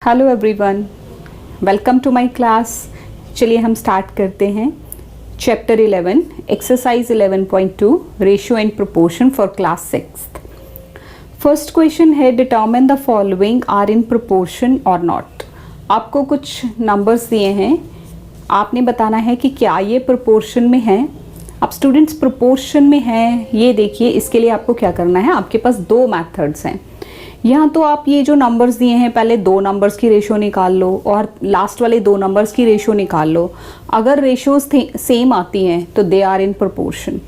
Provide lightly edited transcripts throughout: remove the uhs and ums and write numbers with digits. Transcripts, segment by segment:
Hello everyone, welcome to my class. चलिए हम start करते हैं chapter 11 exercise 11.2 ratio and proportion for class 6th। First question है determine the following are in proportion और not. आपको कुछ नंबर्स दिए हैं, आपने बताना है कि क्या ये प्रोपोर्शन में है। अब स्टूडेंट्स प्रोपोर्शन में है ये देखिए, इसके लिए आपको क्या करना है, आपके पास दो मेथड्स हैं। यहाँ तो आप ये जो नंबर्स दिए हैं पहले दो नंबर्स की रेशो निकाल लो और लास्ट वाले दो नंबर्स की रेशो निकाल लो। अगर रेशोज सेम आती हैं तो दे आर इन प्रोपोर्शन,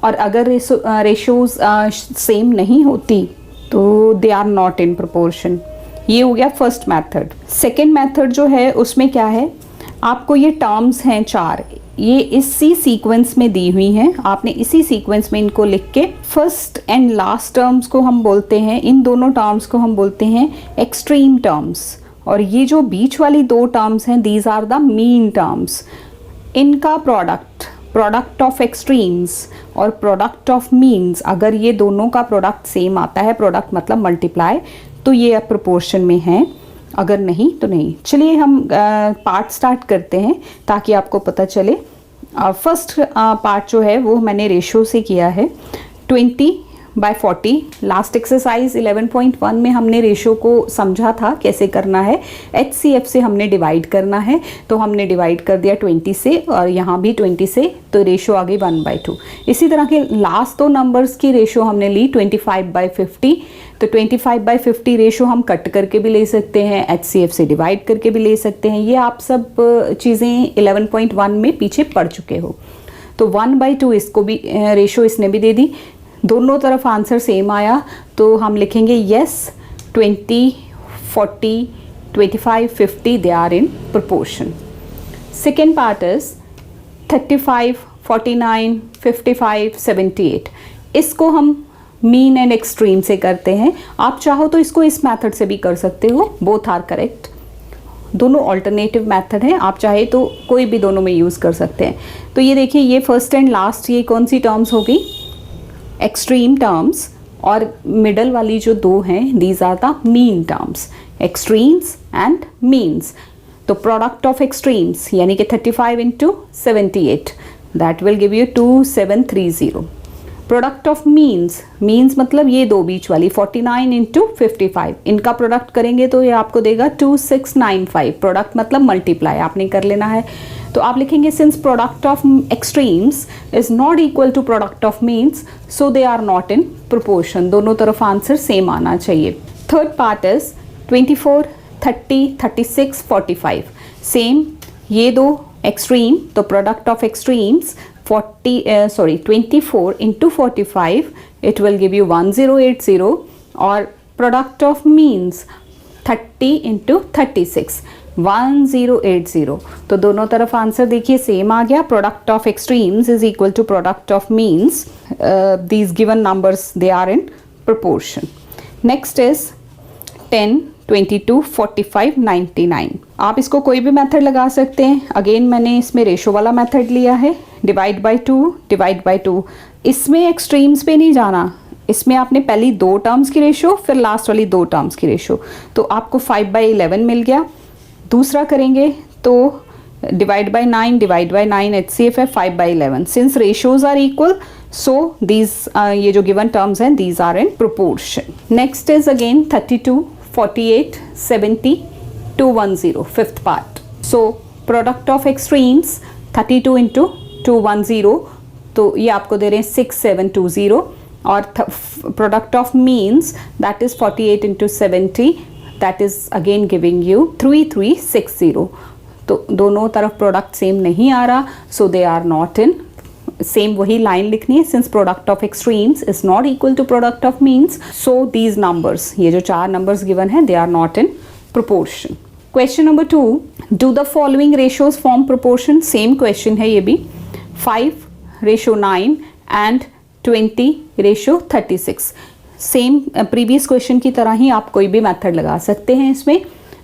और अगर रेशोज सेम नहीं होती तो they are not in proportion. ये हो गया फर्स्ट मेथड। सेकेंड मेथड जो है उसमें क्या है, आपको ये टर्म्स हैं चार, ये इसी सीक्वेंस में दी हुई हैं, आपने इसी सीक्वेंस में इनको लिख के फर्स्ट एंड लास्ट टर्म्स को हम बोलते हैं, इन दोनों टर्म्स को हम बोलते हैं एक्सट्रीम टर्म्स, और ये जो बीच वाली दो टर्म्स हैं these are the mean terms. इनका प्रोडक्ट ऑफ एक्सट्रीम्स और प्रोडक्ट ऑफ मीन्स, अगर ये दोनों का प्रोडक्ट सेम आता है, प्रोडक्ट मतलब मल्टीप्लाई, तो ये प्रोपोर्शन में है, अगर नहीं तो नहीं। चलिए हम पार्ट स्टार्ट करते हैं ताकि आपको पता चले। फर्स्ट पार्ट जो है वो मैंने रेशो से किया है 20/40। लास्ट एक्सरसाइज 11.1 में हमने रेशो को समझा था कैसे करना है, HCF से हमने डिवाइड करना है, तो हमने डिवाइड कर दिया 20 से और यहाँ भी 20 से, तो रेशो आ गई 1/2। इसी तरह के लास्ट दो नंबर्स की रेशो हमने ली 25/50, तो 25/50 रेशो हम कट करके भी ले सकते हैं, HCF से डिवाइड करके भी ले सकते हैं। ये आप सब चीज़ें 11.1 में पीछे पढ़ चुके हो। तो 1/2 इसको भी रेशो इसने भी दे दी, दोनों तरफ आंसर सेम आया, तो हम लिखेंगे yes 20, 40, 25, 50 they are in proportion. Second part is 35, 49, 55, 78। इसको हम मीन एंड एक्सट्रीम से करते हैं। आप चाहो तो इसको इस मेथड से भी कर सकते हो, बोथ आर करेक्ट। दोनों ऑल्टरनेटिव मेथड है, आप चाहे तो कोई भी दोनों में यूज़ कर सकते हैं। तो ये देखिए, ये फर्स्ट एंड लास्ट ये कौन सी टर्म्स होगी, एक्सट्रीम टर्म्स, और मिडल वाली जो दो हैं these are the mean terms, extremes and means. तो प्रोडक्ट ऑफ एक्सट्रीम्स यानी कि 35 × 78 that will give you 2730। Product of means, means मतलब ये दो बीच वाली 49 × 55, इनका प्रोडक्ट करेंगे तो ये आपको देगा 2695। प्रोडक्ट मतलब मल्टीप्लाई आपने कर लेना है, तो आप लिखेंगे since product of extremes is not equal to product of means so they are not in proportion. दोनों तरफ आंसर सेम आना चाहिए। Third part is 24, 30, 36, 45। सेम, ये दो एक्सट्रीम, तो product of extremes 24 × 45 it will give you 1080, और product of means 30 × 36 1080। तो दोनों तरफ आंसर देखिए सेम आ गया। Product of extremes is equal to product of means, these given numbers they are in proportion. Next is 10, 22, 45, 99। आप इसको कोई भी मेथड लगा सकते हैं। अगेन मैंने इसमें रेशो वाला मेथड लिया है, डिवाइड बाई 2। इसमें एक्सट्रीम्स पे नहीं जाना, इसमें आपने पहली दो टर्म्स की रेशो फिर लास्ट वाली दो टर्म्स की रेशो, तो आपको 5/11 मिल गया। दूसरा करेंगे तो डिवाइड बाई 9, HCF है 5/11। Since ratios are equal so these ये जो गिवन टर्म्स हैं these are in proportion. Next is again 32, 48, 70, 210, fifth part. So product of extremes 32 × 210, तो ये आपको दे रहे हैं 6720, और product of means that is 48 × 70 that is again giving you 3360। तो दोनों तरफ प्रोडक्ट सेम नहीं आ रहा, so they are not in. Same वही लाइन लिखनी है, since product of extremes is not equal to product of means so these numbers, ये जो चार नंबर्स गिवन है they are not in proportion. Question number 2, do the following ratios form proportion. Same question है ये भी, 5/9 and 20/36। Same previous question की तरह ही आप कोई भी मेथड लगा सकते हैं इसमें।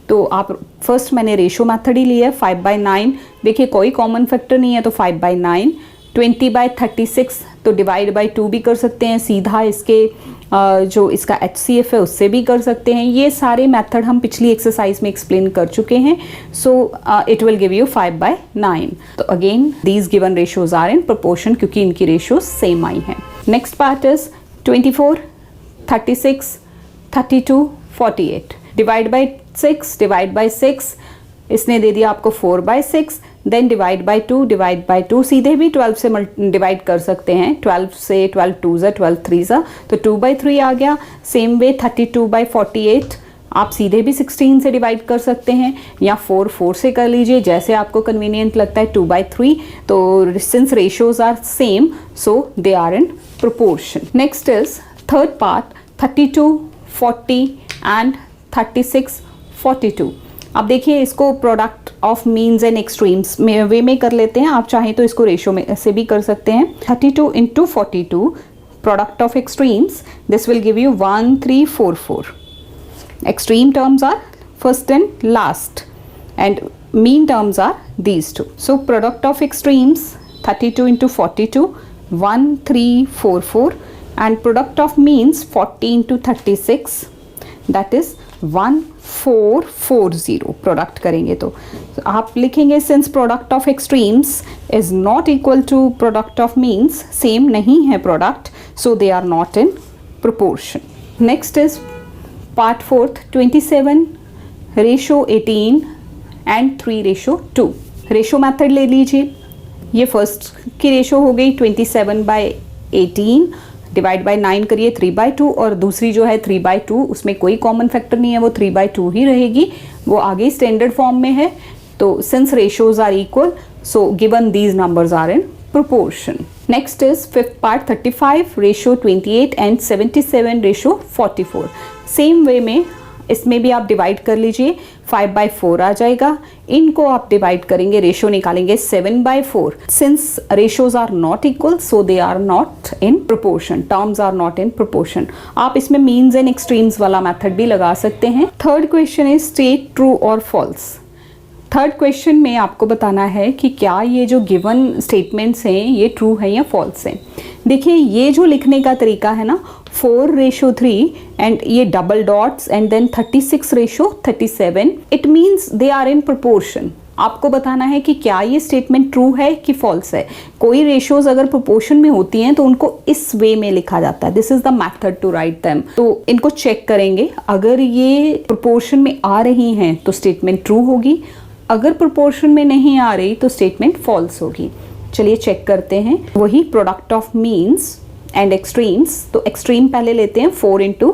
तो आप फर्स्ट मैंने रेशो मेथड ही लिया है 5/9। देखिए कोई कॉमन फैक्टर नहीं है तो 5/9, 20/36 तो डिवाइड बाय 2 भी कर सकते हैं, सीधा इसके जो इसका HCF है उससे भी कर सकते हैं। ये सारे मेथड हम पिछली एक्सरसाइज में एक्सप्लेन कर चुके हैं। So it will give you 5/9। तो again these given ratios are in proportion क्योंकि इनकी रेशियो सेम आई हैं। Next part is 24, 36, 32, 48। Divide by 6, divide by 6, इसने दे दिया आपको 4/6, then divide by 2, divide by 2, सीधे भी 12 से डिवाइड कर सकते हैं। 12 से 12 2s 12 3s, तो 2/3 आ गया। सेम वे 32/48 आप सीधे भी 16 से डिवाइड कर सकते हैं या 4 से कर लीजिए, जैसे आपको कन्वीनियंट लगता है। 2/3, तो since ratios are same so they are in proportion. Next is third part 32, 40 and 36, 42। अब देखिए इसको product of means and extremes में वे में कर लेते हैं। आप चाहें तो इसको रेशियो में से भी कर सकते हैं। 32 into 42 product of extremes, this will give you 1 3 4 4। Extreme terms are first and last and mean terms are these two. So product of extremes 32 into 42 1 3 4 4 and product of means 40 into 36 that is 1440। Product करेंगे तो आप लिखेंगे since product of extremes is not equal to product of means, same नहीं है product, so they are not in proportion. Next is part fourth 27 ratio 18 and 3:2। Ratio method ले लीजिए। ये first की रेशो हो गई 27/18, डिवाइड बाय 9 करिए 3/2, और दूसरी जो है 3/2 उसमें कोई कॉमन फैक्टर नहीं है, वो 3/2 ही रहेगी, वो आगे स्टैंडर्ड फॉर्म में है। तो since ratios are equal so given these numbers are in proportion. Next is fifth part 35 ratio 28 and 77 ratio 44। Same way में इसमें भी आप डिवाइड कर लीजिए, 5/4 आ जाएगा। इनको आप डिवाइड करेंगे, रेशो निकालेंगे 7/4। Since ratios are not equal so they are not in proportion, terms are not in proportion. आप इसमें मीन्स एंड एक्सट्रीम्स वाला मेथड भी लगा सकते हैं। Third question is state true और फॉल्स। थर्ड क्वेश्चन में आपको बताना है कि क्या ये जो गिवन स्टेटमेंट्स हैं ये ट्रू है या फॉल्स हैं। देखिए ये जो लिखने का तरीका है ना, 4:3 एंड ये double dots and then 36:37, it means they are in proportion. आपको बताना है कि क्या ये स्टेटमेंट ट्रू है कि फॉल्स है। कोई रेशियोज अगर प्रोपोर्शन में होती हैं तो उनको इस वे में लिखा जाता है, this is the method to write them. तो इनको चेक करेंगे, अगर ये प्रोपोर्शन में आ रही हैं तो स्टेटमेंट ट्रू होगी, अगर प्रोपोर्शन में नहीं आ रही तो स्टेटमेंट फॉल्स होगी। चलिए चेक करते हैं। वही product of means and extremes, तो एक्सट्रीम पहले लेते हैं 4 into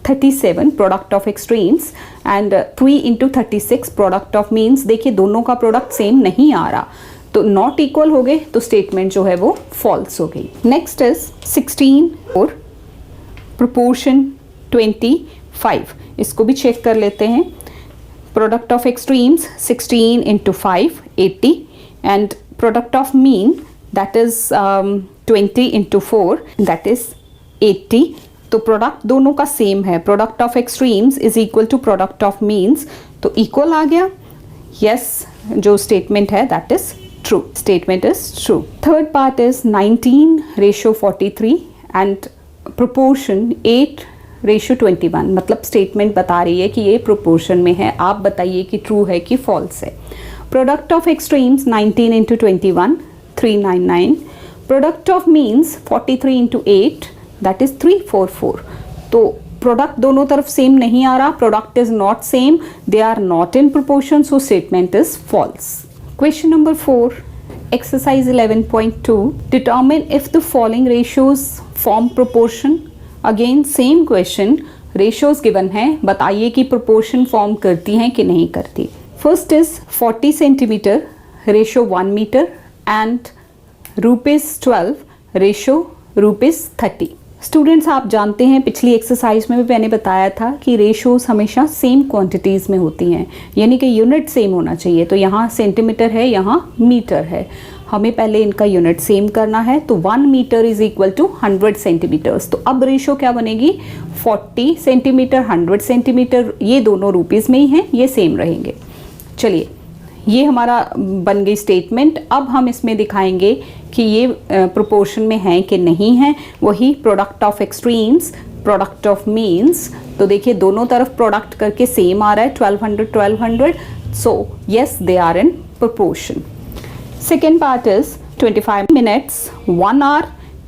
37 product of extremes and 3 into 36 product of means. देखिए दोनों का प्रोडक्ट सेम नहीं आ रहा, तो नॉट इक्वल हो गए, तो स्टेटमेंट जो है वो फॉल्स हो गई। नेक्स्ट इज 16 और प्रोपोर्शन 25, इसको भी चेक कर लेते हैं। Product of extremes 16 into 5 80 and product of mean that is 20 into 4 that is 80। तो प्रोडक्ट दोनों का सेम है, product of extremes is equal to product of means, तो इक्वल आ गया। यस, जो स्टेटमेंट है that is true, statement is true. Third part is 19:43 and proportion 8:21। मतलब स्टेटमेंट बता रही है कि ये प्रोपोर्शन में है, आप बताइए कि ट्रू है कि फॉल्स है। Product of extremes 19 into 21 399, product of means 43 into 8 that is 344। तो प्रोडक्ट दोनों तरफ सेम नहीं आ रहा, product is not same, they are not in proportion, so statement is false. Question number 4 exercise 11.2 determine if the following ratios form proportion. Again same question, ratios given है, बताइए कि proportion form करती हैं कि नहीं करती। First is 40 centimetre ratio 1 metre and ₹12 ratio ₹30। Students आप जानते हैं पिछली एक्सरसाइज में भी मैंने बताया था कि रेशोज हमेशा सेम क्वांटिटीज़ में होती हैं, यानी कि यूनिट सेम होना चाहिए। तो यहाँ सेंटीमीटर है, यहाँ मीटर है, हमें पहले इनका यूनिट सेम करना है। तो 1 metre is equal to 100 centimetres. तो अब रेशो क्या बनेगी, 40 सेंटीमीटर 100 सेंटीमीटर, ये दोनों रुपीज़ में ही हैं, ये सेम रहेंगे। चलिए ये हमारा बन गई स्टेटमेंट। अब हम इसमें दिखाएंगे कि ये प्रोपोर्शन में है कि नहीं है। वही product of extremes, product of means. तो देखिए दोनों तरफ प्रोडक्ट करके सेम आ रहा है 1200। So yes they are in proportion. Second part is 25 minutes, 1 hour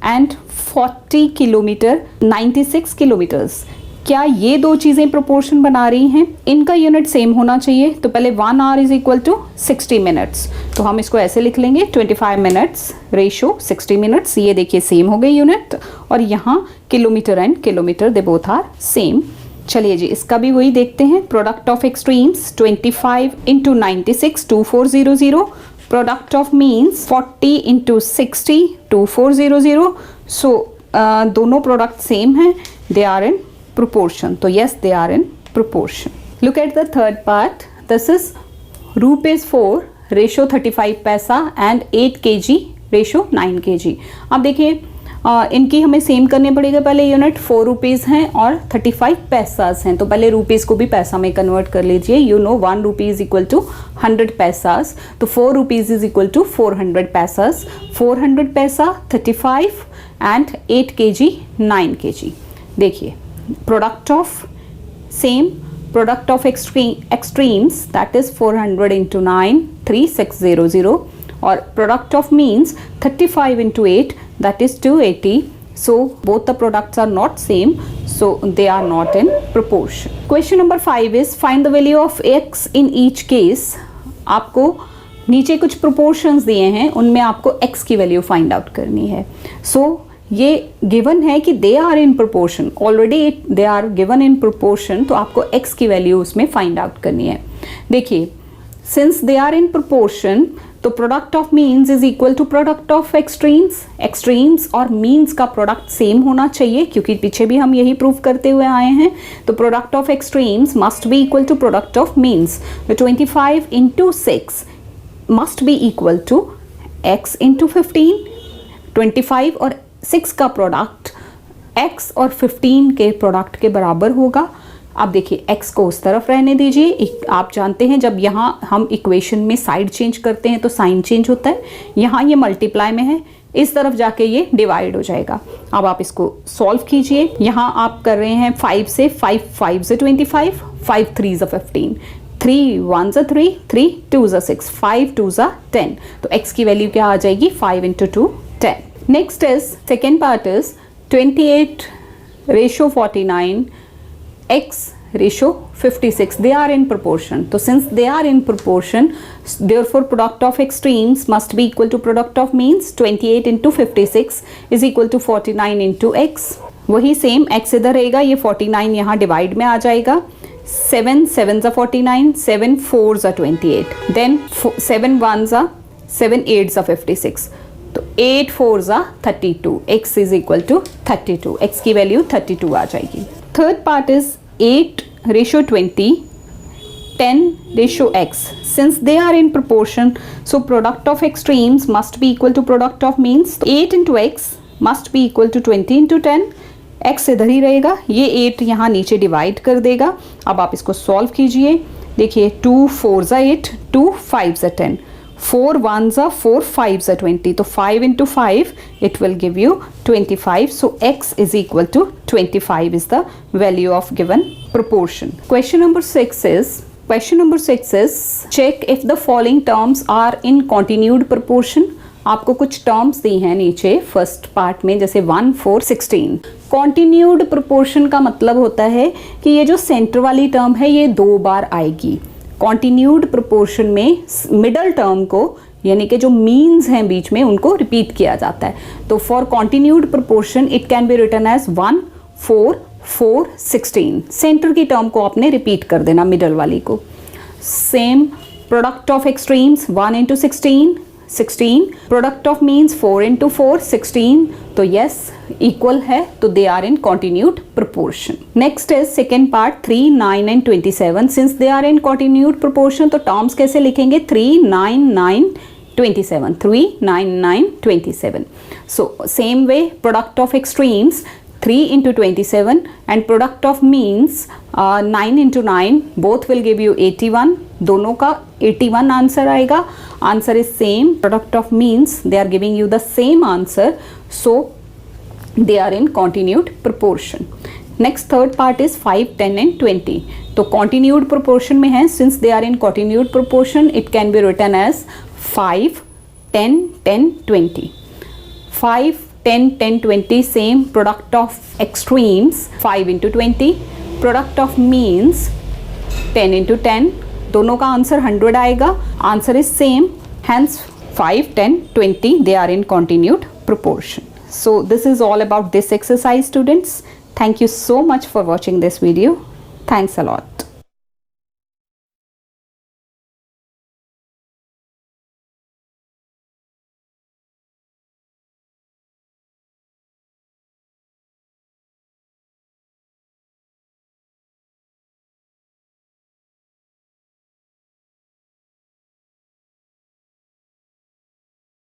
and 40 kilometre, 96 kilometres. क्या ये दो चीज़ें प्रोपोर्शन बना रही हैं? इनका यूनिट सेम होना चाहिए। तो पहले 1 hour is equal to 60 minutes, तो हम इसको ऐसे लिख लेंगे 25 मिनट्स रेशो 60 मिनट्स। ये देखिए सेम हो गई यूनिट। और यहाँ kilometre and kilometre they both are same. चलिए जी इसका भी वही देखते हैं। Product of extremes 25 into 96 2400, product of means 40 into 60 2400। So दोनों प्रोडक्ट सेम हैं, they are in proportion. So yes, they are in proportion. Look at the third part. This is rupees 4 ratio 35 पैसा and 8 kg ratio 9 kg. अब देखिए इनकी हमें same करने पड़ेगा। पहले यूनिट 4 रुपीज़ हैं और 35 पैसास हैं, तो पहले रुपीज़ को भी पैसा में कन्वर्ट कर लीजिए। You know 1 rupee is equal to 100 paisas, तो 4 rupees is equal to 400 paisas. 400 पैसा 35 एंड 8 kg 9 kg। देखिए product of same product of extremes, that is 400 into 9 3600, or product of means 35 into 8, that is 280. So both the products are not same, so they are not in proportion. Question number 5 is find the value of x in each case. आपको नीचे कुछ proportions दिए हैं, उनमें आपको x की value find out करनी है। So ये गिवन है कि they are in proportion, already they are given in proportion, तो आपको x की वैल्यू उसमें फाइंड आउट करनी है। देखिए since they are in proportion, तो product of means is equal to product of extremes. Extremes और मीन्स का प्रोडक्ट सेम होना चाहिए, क्योंकि पीछे भी हम यही प्रूव करते हुए आए हैं। तो product of extremes must be equal to product of means. 25 into 6 must be equal to x into 15। 25 और 6 का प्रोडक्ट x और 15 के प्रोडक्ट के बराबर होगा। अब देखिए x को उस तरफ रहने दीजिए। आप जानते हैं जब यहाँ हम इक्वेशन में साइड चेंज करते हैं तो साइन चेंज होता है। यहाँ ये मल्टीप्लाई में है, इस तरफ जाके ये डिवाइड हो जाएगा। अब आप इसको सॉल्व कीजिए। यहाँ आप कर रहे हैं 5 से 5 5 से 25, 5 3 से 15, 3 1 से 3, 3 2 से 6, 5 2 से 10। तो x की वैल्यू क्या आ जाएगी? 5 into 2 10। Next is second part is 28 ratio 49 x ratio 56. They are in proportion. So since they are in proportion, therefore product of extremes must be equal to product of means। 28 into 56 is equal to 49 into x. वही same x इधर रहेगा, ये 49 यहाँ divide में आ जाएगा। 7 7 ज़ा 49, 7 4 ज़ा 28, then 7 1 ज़ा 7 8 ज़ा 56, तो 8 4 ज़ा 32, x is equal to 32, x की वैल्यू 32 आ जाएगी। Third part is 8 ratio 20 10 ratio x। Since they are in proportion, so product of extremes must be equal to product of means. 8 into x must be equal to 20 into 10। x इधर ही रहेगा, ये 8 यहाँ नीचे divide कर देगा। अब आप इसको सॉल्व कीजिए। देखिए 2 4 ज़ा 8, 2 5 ज़ा 10, 4 1 ज़ा 4, 5 ज़ा 20, तो 5 into 5 it will give you 25. So x is equal to 25 is the value of given proportion. Question number 6 is check if the following terms are in continued proportion. आपको कुछ टर्म्स दी हैं नीचे फर्स्ट पार्ट में, जैसे 1 4 16। Continued proportion का मतलब होता है कि ये जो सेंटर वाली टर्म है ये 2 बार आएगी। कॉन्टिन्यूड प्रोपोर्शन में मिडल टर्म को, यानी कि जो मीन्स हैं बीच में, उनको रिपीट किया जाता है। तो for continued proportion it can be written as 1 4 4 16। Centre की टर्म को आपने रिपीट कर देना, मिडल वाली को। Same product of extremes 1 into 16 16, product of means 4 into 4 16, तो यस इक्वल है, तो they are in continued proportion. Next is second part 3 9 and 27। Since they are in continued proportion, तो टर्म्स कैसे लिखेंगे? 3 9 9 27, 3 9 9 27। So same way product of extremes 3 into 27 and product of means 9 into 9, both will give you 81, दोनों का 81 answer आएगा. Answer is same. Product of means they are giving you the same answer, so they are in continued proportion. Next third part is 5, 10 and 20. तो continued proportion में है. Since they are in continued proportion, it can be written as 5, 10, 10, 20. 5, 10, 10, 20 same. Product of extremes 5 into 20. Product of means 10 into 10. दोनों का answer 100 आएगा. Answer is same. Hence 5, 10, 20 they are in continued proportion. So this is all about this exercise, students. Thank you so much for watching this video. Thanks a lot.